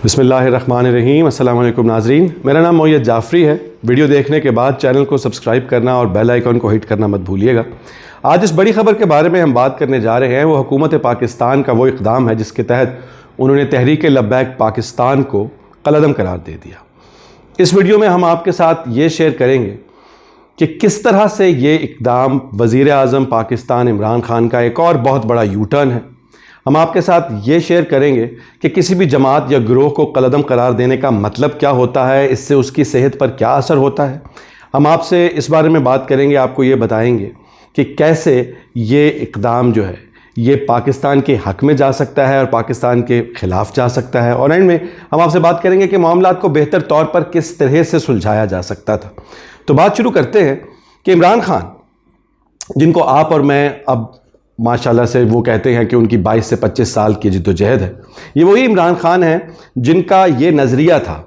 بسم اللہ الرحمن الرحیم۔ السلام علیکم ناظرین، میرا نام معید جعفری ہے۔ ویڈیو دیکھنے کے بعد چینل کو سبسکرائب کرنا اور بیل آئیکن کو ہٹ کرنا مت بھولیے گا۔ آج اس بڑی خبر کے بارے میں ہم بات کرنے جا رہے ہیں۔ وہ حکومت پاکستان کا وہ اقدام ہے جس کے تحت انہوں نے تحریک لبیک پاکستان کو قلعدم قرار دے دیا۔ اس ویڈیو میں ہم آپ کے ساتھ یہ شیئر کریں گے کہ کس طرح سے یہ اقدام وزیر اعظم پاکستان عمران خان کا ایک اور بہت بڑا یو ٹرن ہے۔ ہم آپ کے ساتھ یہ شیئر کریں گے کہ کسی بھی جماعت یا گروہ کو قلعدم قرار دینے کا مطلب کیا ہوتا ہے، اس سے اس کی صحت پر کیا اثر ہوتا ہے۔ ہم آپ سے اس بارے میں بات کریں گے، آپ کو یہ بتائیں گے کہ کیسے یہ اقدام جو ہے یہ پاکستان کے حق میں جا سکتا ہے اور پاکستان کے خلاف جا سکتا ہے، اور اینڈ میں ہم آپ سے بات کریں گے کہ معاملات کو بہتر طور پر کس طرح سے سلجھایا جا سکتا تھا۔ تو بات شروع کرتے ہیں کہ عمران خان، جن کو آپ اور میں اب ماشاءاللہ سے وہ کہتے ہیں کہ ان کی 22 سے 25 سال کی جدوجہد ہے، یہ وہی عمران خان ہیں جن کا یہ نظریہ تھا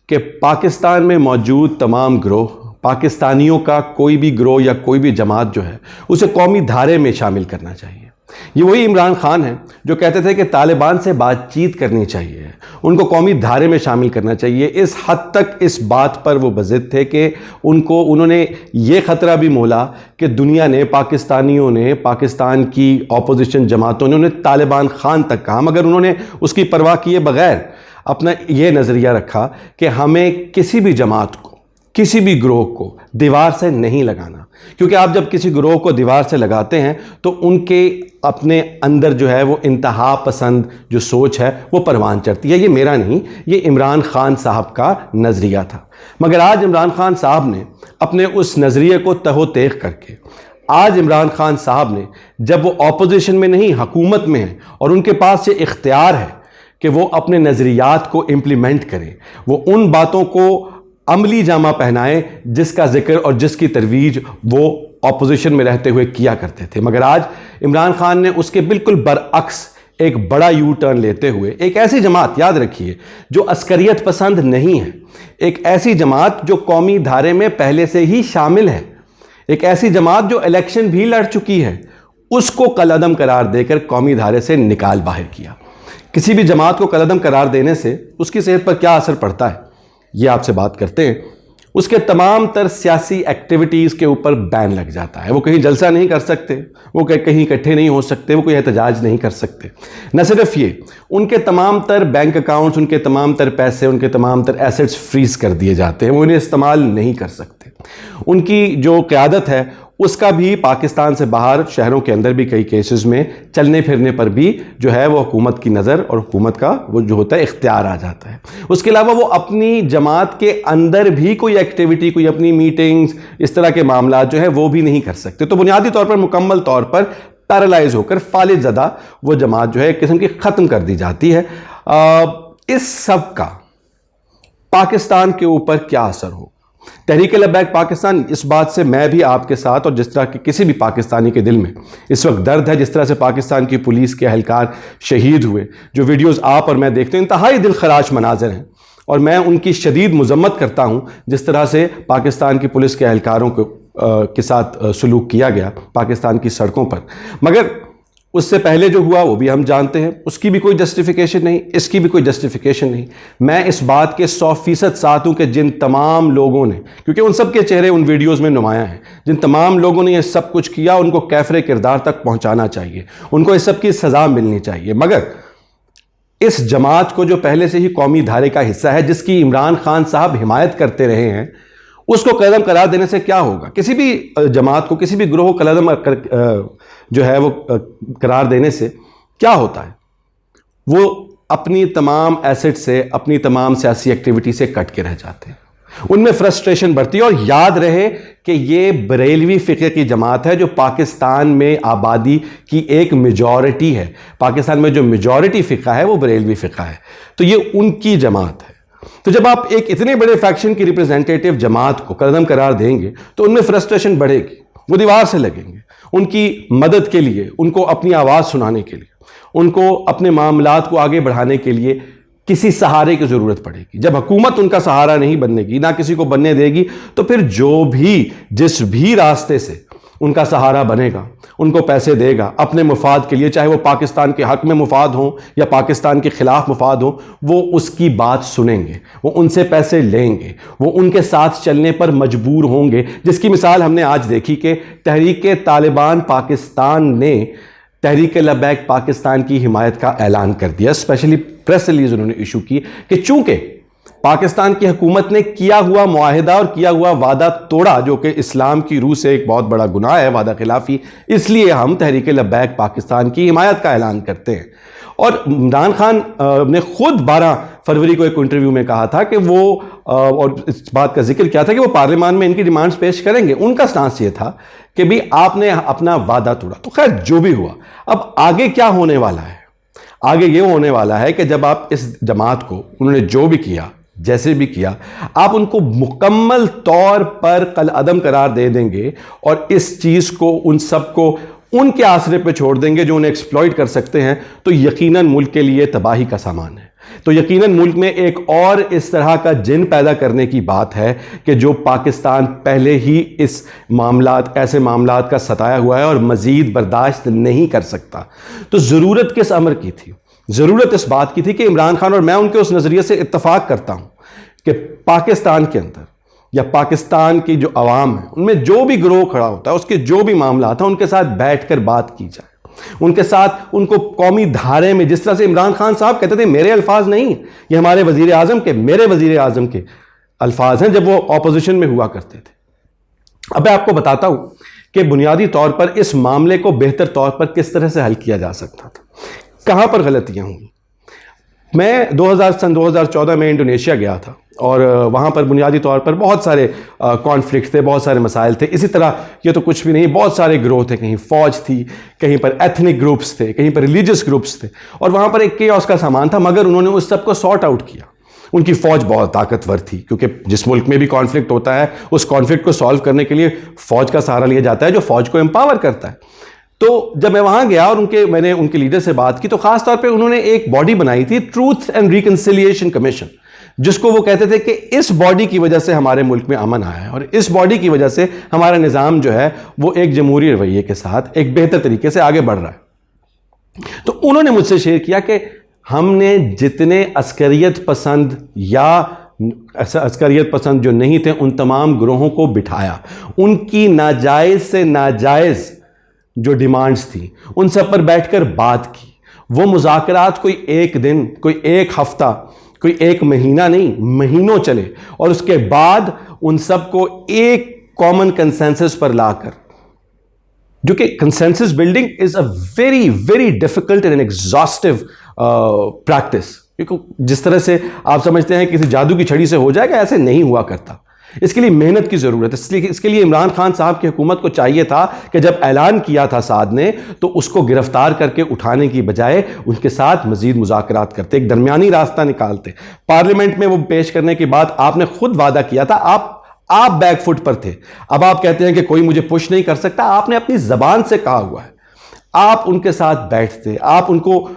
کہ پاکستان میں موجود تمام گروہ، پاکستانیوں کا کوئی بھی گروہ یا کوئی بھی جماعت جو ہے اسے قومی دھارے میں شامل کرنا چاہیے۔ یہ وہی عمران خان ہیں جو کہتے تھے کہ طالبان سے بات چیت کرنی چاہیے، ان کو قومی دھارے میں شامل کرنا چاہیے۔ اس حد تک اس بات پر وہ بضد تھے کہ انہوں نے یہ خطرہ بھی مولا کہ دنیا نے، پاکستانیوں نے، پاکستان کی اپوزیشن جماعتوں نے انہیں طالبان خان تک کہا، مگر انہوں نے اس کی پرواہ کیے بغیر اپنا یہ نظریہ رکھا کہ ہمیں کسی بھی جماعت کو، کسی بھی گروہ کو دیوار سے نہیں لگانا، کیونکہ آپ جب کسی گروہ کو دیوار سے لگاتے ہیں تو ان کے اپنے اندر جو ہے وہ انتہا پسند جو سوچ ہے وہ پروان چڑھتی ہے۔ یہ میرا نہیں، یہ عمران خان صاحب کا نظریہ تھا۔ مگر آج عمران خان صاحب نے اپنے اس نظریے کو تہ و تیغ کر کے، آج عمران خان صاحب نے جب وہ اپوزیشن میں نہیں حکومت میں ہیں اور ان کے پاس یہ اختیار ہے کہ وہ اپنے نظریات کو امپلیمنٹ کریں، وہ ان باتوں کو عملی جامہ پہنائے جس کا ذکر اور جس کی ترویج وہ اپوزیشن میں رہتے ہوئے کیا کرتے تھے۔ مگر آج عمران خان نے اس کے بالکل برعکس ایک بڑا یو ٹرن لیتے ہوئے ایک ایسی جماعت، یاد رکھیے، جو عسکریت پسند نہیں ہے، ایک ایسی جماعت جو قومی دھارے میں پہلے سے ہی شامل ہے، ایک ایسی جماعت جو الیکشن بھی لڑ چکی ہے، اس کو قلعدم قرار دے کر قومی دھارے سے نکال باہر کیا۔ کسی بھی جماعت کو قلعدم قرار دینے سے اس کی صحت پر کیا اثر پڑتا ہے، یہ آپ سے بات کرتے ہیں۔ اس کے تمام تر سیاسی ایکٹیویٹیز کے اوپر بین لگ جاتا ہے۔ وہ کہیں جلسہ نہیں کر سکتے، وہ کہیں اکٹھے نہیں ہو سکتے، وہ کوئی احتجاج نہیں کر سکتے۔ نہ صرف یہ، ان کے تمام تر بینک اکاؤنٹس، ان کے تمام تر پیسے، ان کے تمام تر ایسٹس فریز کر دیے جاتے ہیں، وہ انہیں استعمال نہیں کر سکتے۔ ان کی جو قیادت ہے اس کا بھی پاکستان سے باہر شہروں کے اندر بھی کئی کیسز میں چلنے پھرنے پر بھی جو ہے وہ حکومت کی نظر اور حکومت کا وہ جو ہوتا ہے اختیار آ جاتا ہے۔ اس کے علاوہ وہ اپنی جماعت کے اندر بھی کوئی ایکٹیویٹی، کوئی اپنی میٹنگز، اس طرح کے معاملات جو ہے وہ بھی نہیں کر سکتے۔ تو بنیادی طور پر مکمل طور پر پیرالائز ہو کر، فالج زدہ وہ جماعت جو ہے ایک قسم کی ختم کر دی جاتی ہے۔ اس سب کا پاکستان کے اوپر کیا اثر ہو؟ تحریک لبیک پاکستان، اس بات سے میں بھی آپ کے ساتھ، اور جس طرح کہ کسی بھی پاکستانی کے دل میں اس وقت درد ہے، جس طرح سے پاکستان کی پولیس کے اہلکار شہید ہوئے، جو ویڈیوز آپ اور میں دیکھتے ہیں، انتہائی دل خراش مناظر ہیں، اور میں ان کی شدید مذمت کرتا ہوں جس طرح سے پاکستان کی پولیس کے اہلکاروں کے ساتھ سلوک کیا گیا پاکستان کی سڑکوں پر۔ مگر اس سے پہلے جو ہوا وہ بھی ہم جانتے ہیں، اس کی بھی کوئی جسٹیفیکیشن نہیں، اس کی بھی کوئی جسٹیفیکیشن نہیں۔ میں اس بات کے 100% ساتھ ہوں کہ جن تمام لوگوں نے، کیونکہ ان سب کے چہرے ان ویڈیوز میں نمایاں ہیں، جن تمام لوگوں نے یہ سب کچھ کیا، ان کو کیفر کردار تک پہنچانا چاہیے، ان کو اس سب کی سزا ملنی چاہیے۔ مگر اس جماعت کو جو پہلے سے ہی قومی دھارے کا حصہ ہے، جس کی عمران خان صاحب حمایت کرتے رہے ہیں، اس کو قلعدم قرار دینے سے کیا ہوگا؟ کسی بھی جماعت کو، کسی بھی گروہ کو قلعدم جو ہے وہ قرار دینے سے کیا ہوتا ہے؟ وہ اپنی تمام ایسٹ سے، اپنی تمام سیاسی ایکٹیویٹی سے کٹ کے رہ جاتے ہیں، ان میں فرسٹریشن بڑھتی ہے۔ اور یاد رہے کہ یہ بریلوی فقہ کی جماعت ہے جو پاکستان میں آبادی کی ایک میجورٹی ہے۔ پاکستان میں جو میجورٹی فقہ ہے وہ بریلوی فقہ ہے، تو یہ ان کی جماعت ہے۔ تو جب آپ ایک اتنے بڑے فیکشن کی ریپرزینٹیٹیو جماعت کو قلعدم قرار دیں گے تو ان میں فرسٹریشن بڑھے گی، وہ دیوار سے لگیں گے، ان کی مدد کے لیے، ان کو اپنی آواز سنانے کے لیے، ان کو اپنے معاملات کو آگے بڑھانے کے لیے کسی سہارے کی ضرورت پڑے گی۔ جب حکومت ان کا سہارا نہیں بننے گی، نہ کسی کو بننے دے گی، تو پھر جو بھی جس بھی راستے سے ان کا سہارا بنے گا، ان کو پیسے دے گا اپنے مفاد کے لیے، چاہے وہ پاکستان کے حق میں مفاد ہوں یا پاکستان کے خلاف مفاد ہوں، وہ اس کی بات سنیں گے، وہ ان سے پیسے لیں گے، وہ ان کے ساتھ چلنے پر مجبور ہوں گے، جس کی مثال ہم نے آج دیکھی کہ تحریک طالبان پاکستان نے تحریک لبیک پاکستان کی حمایت کا اعلان کر دیا، اسپیشلی پریس ریلیز انہوں نے ایشو کی کہ چونکہ پاکستان کی حکومت نے کیا ہوا معاہدہ اور کیا ہوا وعدہ توڑا، جو کہ اسلام کی روح سے ایک بہت بڑا گناہ ہے وعدہ خلافی، اس لیے ہم تحریک لبیک پاکستان کی حمایت کا اعلان کرتے ہیں۔ اور عمران خان نے خود 12 فروری کو ایک انٹرویو میں کہا تھا کہ وہ اور اس بات کا ذکر کیا تھا کہ وہ پارلیمان میں ان کی ڈیمانڈز پیش کریں گے۔ ان کا سٹانس یہ تھا کہ بھی آپ نے اپنا وعدہ توڑا۔ تو خیر جو بھی ہوا، اب آگے کیا ہونے والا ہے؟ آگے یہ ہونے والا ہے کہ جب آپ اس جماعت کو، انہوں نے جو بھی کیا، جیسے بھی کیا، آپ ان کو مکمل طور پر کالعدم قرار دے دیں گے اور اس چیز کو، ان سب کو ان کے آسرے پہ چھوڑ دیں گے جو انہیں ایکسپلوئٹ کر سکتے ہیں، تو یقیناً ملک کے لیے تباہی کا سامان ہے۔ تو یقیناً ملک میں ایک اور اس طرح کا جن پیدا کرنے کی بات ہے کہ جو پاکستان پہلے ہی اس معاملات، ایسے معاملات کا ستایا ہوا ہے اور مزید برداشت نہیں کر سکتا۔ تو ضرورت کس امر کی تھی؟ ضرورت اس بات کی تھی کہ عمران خان، اور میں ان کے اس نظریے سے اتفاق کرتا ہوں کہ پاکستان کے اندر یا پاکستان کی جو عوام ہے، ان میں جو بھی گروہ کھڑا ہوتا ہے، اس کے جو بھی معاملات ہیں، ان کے ساتھ بیٹھ کر بات کی جائے، ان کے ساتھ ان کو قومی دھارے میں، جس طرح سے عمران خان صاحب کہتے تھے، میرے الفاظ نہیں، یہ ہمارے وزیر اعظم کے، میرے وزیر اعظم کے الفاظ ہیں جب وہ اپوزیشن میں ہوا کرتے تھے۔ اب میں آپ کو بتاتا ہوں کہ بنیادی طور پر اس معاملے کو بہتر طور پر کس طرح سے حل کیا جا سکتا تھا، کہاں پر غلطیاں ہوئی۔ میں 2014 میں انڈونیشیا گیا تھا اور وہاں پر بنیادی طور پر بہت سارے کانفلکٹ تھے، بہت سارے مسائل تھے۔ اسی طرح یہ تو کچھ بھی نہیں، بہت سارے گروہ تھے، کہیں فوج تھی، کہیں پر ایتھنک گروپس تھے، کہیں پر ریلیجس گروپس تھے، اور وہاں پر ایک کیوس کا سامان تھا، مگر انہوں نے اس سب کو سارٹ آؤٹ کیا۔ ان کی فوج بہت طاقتور تھی، کیونکہ جس ملک میں بھی کانفلکٹ ہوتا ہے، اس کانفلکٹ کو سالو کرنے کے لیے فوج کا سہارا لیا جاتا ہے، جو فوج کو امپاور کرتا ہے۔ تو جب میں وہاں گیا اور میں نے ان کے لیڈر سے بات کی، تو خاص طور پہ انہوں نے ایک باڈی بنائی تھی، ٹروتھ اینڈ ریکنسیلیشن کمیشن، جس کو وہ کہتے تھے کہ اس باڈی کی وجہ سے ہمارے ملک میں امن آیا ہے، اور اس باڈی کی وجہ سے ہمارا نظام جو ہے وہ ایک جمہوری رویے کے ساتھ ایک بہتر طریقے سے آگے بڑھ رہا ہے۔ تو انہوں نے مجھ سے شیئر کیا کہ ہم نے جتنے عسکریت پسند یا عسکریت پسند جو نہیں تھے، ان تمام گروہوں کو بٹھایا، ان کی ناجائز سے ناجائز جو ڈیمانڈز تھیں ان سب پر بیٹھ کر بات کی۔ وہ مذاکرات کوئی ایک دن، کوئی ایک ہفتہ، کوئی ایک مہینہ نہیں، مہینوں چلے، اور اس کے بعد ان سب کو ایک کامن کنسنسس پر لا کر، جو کہ consensus building is a very very difficult and exhaustive practice, کیونکہ جس طرح سے آپ سمجھتے ہیں کسی جادو کی چھڑی سے ہو جائے گا، ایسے نہیں ہوا کرتا۔ اس کے لیے محنت کی ضرورت ہے۔ اس کے لیے عمران خان صاحب کی حکومت کو چاہیے تھا کہ جب اعلان کیا تھا سعد نے، تو اس کو گرفتار کر کے اٹھانے کی بجائے ان کے ساتھ مزید مذاکرات کرتے، ایک درمیانی راستہ نکالتے۔ پارلیمنٹ میں وہ پیش کرنے کے بعد آپ نے خود وعدہ کیا تھا، آپ بیک فٹ پر تھے، اب آپ کہتے ہیں کہ کوئی مجھے پش نہیں کر سکتا۔ آپ نے اپنی زبان سے کہا ہوا ہے، آپ ان کے ساتھ بیٹھتے، آپ ان کو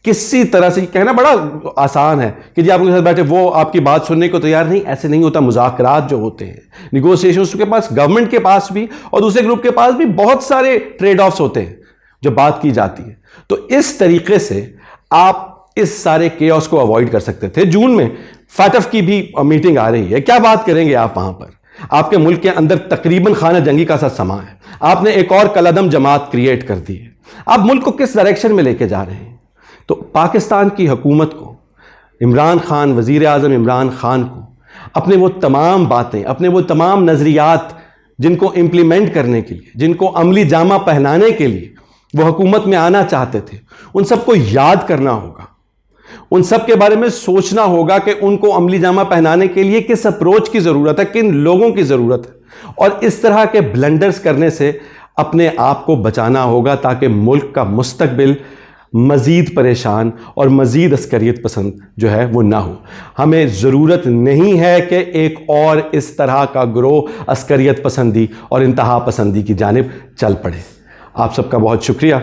کسی طرح سے، کہنا بڑا آسان ہے کہ جی آپ ان کے ساتھ بیٹھے، وہ آپ کی بات سننے کو تیار نہیں، ایسے نہیں ہوتا۔ مذاکرات جو ہوتے ہیں، نیگوسیشنز کے پاس، گورنمنٹ کے پاس بھی اور دوسرے گروپ کے پاس بھی بہت سارے ٹریڈ آفس ہوتے ہیں جو بات کی جاتی ہے۔ تو اس طریقے سے آپ اس سارے کیوس کو اوائڈ کر سکتے تھے۔ جون میں فاٹف کی بھی میٹنگ آ رہی ہے، کیا بات کریں گے آپ وہاں پر؟ آپ کے ملک کے اندر تقریباً خانہ جنگی کا سا سما ہے، آپ نے ایک اور کالعدم جماعت کریٹ کر دی ہے، آپ ملک کو کس ڈائریکشن میں لے کے جا رہے ہیں؟ تو پاکستان کی حکومت کو، عمران خان، وزیر اعظم عمران خان کو، اپنے وہ تمام باتیں، اپنے وہ تمام نظریات جن کو امپلیمنٹ کرنے کے لیے، جن کو عملی جامہ پہنانے کے لیے وہ حکومت میں آنا چاہتے تھے، ان سب کو یاد کرنا ہوگا، ان سب کے بارے میں سوچنا ہوگا کہ ان کو عملی جامہ پہنانے کے لیے کس اپروچ کی ضرورت ہے، کن لوگوں کی ضرورت ہے، اور اس طرح کے بلنڈرز کرنے سے اپنے آپ کو بچانا ہوگا تاکہ ملک کا مستقبل مزید پریشان اور مزید عسکریت پسند جو ہے وہ نہ ہو۔ ہمیں ضرورت نہیں ہے کہ ایک اور اس طرح کا گروہ عسکریت پسندی اور انتہا پسندی کی جانب چل پڑے۔ آپ سب کا بہت شکریہ۔